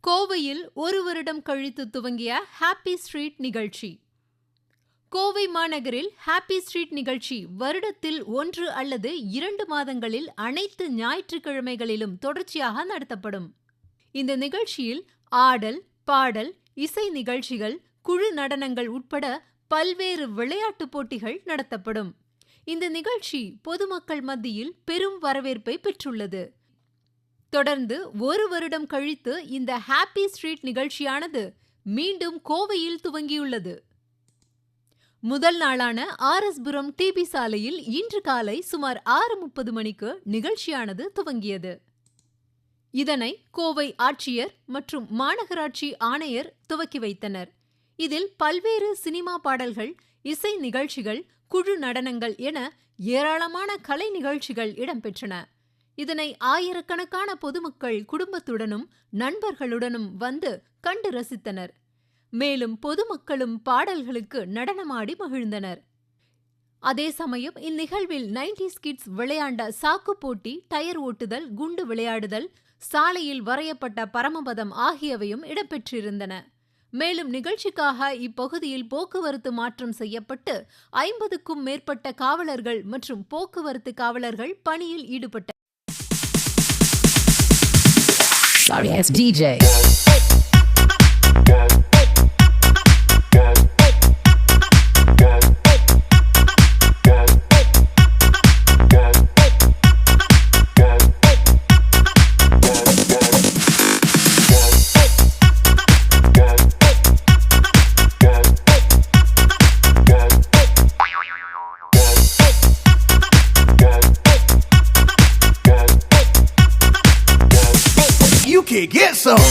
கோவையில் ஒரு வருடம் கழித்து துவங்கிய ஹாப்பி ஸ்ட்ரீட் நிகழ்ச்சி. கோவை மாநகரில் ஹாப்பி ஸ்ட்ரீட் நிகழ்ச்சி வருடத்தில் 1 அல்லது 2 மாதங்களில் அனைத்து ஞாயிற்றுக்கிழமைகளிலும் தொடர்ச்சியாக நடத்தப்படும். இந்த நிகழ்ச்சியில் ஆடல், பாடல், இசை நிகழ்ச்சிகள், குழு நடனங்கள் உட்பட பல்வேறு விளையாட்டுப் போட்டிகள் நடத்தப்படும். இந்த நிகழ்ச்சி பொதுமக்கள் மத்தியில் பெரும் வரவேற்பை பெற்றுள்ளது. தொடர்ந்து ஒரு வருடம் கழித்து இந்த ஹாப்பி ஸ்ட்ரீட் நிகழ்ச்சியானது மீண்டும் கோவையில் துவங்கியுள்ளது. முதல் நாளான ஆர்எஸ்புரம் டிபி சாலையில் இன்று காலை சுமார் 6:30 மணிக்கு நிகழ்ச்சியானது துவங்கியது. இதனை கோவை ஆட்சியர் மற்றும் மாநகராட்சி ஆணையர் துவக்கி வைத்தனர். இதில் பல்வேறு சினிமா பாடல்கள், இசை நிகழ்ச்சிகள், குழு நடனங்கள் என ஏராளமான கலை நிகழ்ச்சிகள் இடம்பெற்றன. இதனை ஆயிரக்கணக்கான பொதுமக்கள் குடும்பத்துடனும் நண்பர்களுடனும் வந்து கண்டு ரசித்தனர். மேலும் பொதுமக்களும் பாடல்களுக்கு நடனமாடி மகிழ்ந்தனர். அதே சமயம் இந்நிகழ்வில் 90s கிட்ஸ் விளையாண்ட சாக்கு போட்டி, டயர் ஓட்டுதல், குண்டு விளையாடுதல், சாலையில் வரையப்பட்ட பரமபதம் ஆகியவையும் இடம்பெற்றிருந்தன. மேலும் நிகழ்ச்சிக்காக இப்பகுதியில் போக்குவரத்து மாற்றம் செய்யப்பட்டு 50க்கும் மேற்பட்ட காவலர்கள் மற்றும் போக்குவரத்து காவலர்கள் பணியில் ஈடுபட்டனர். Sorry, it's DJ. You can get some.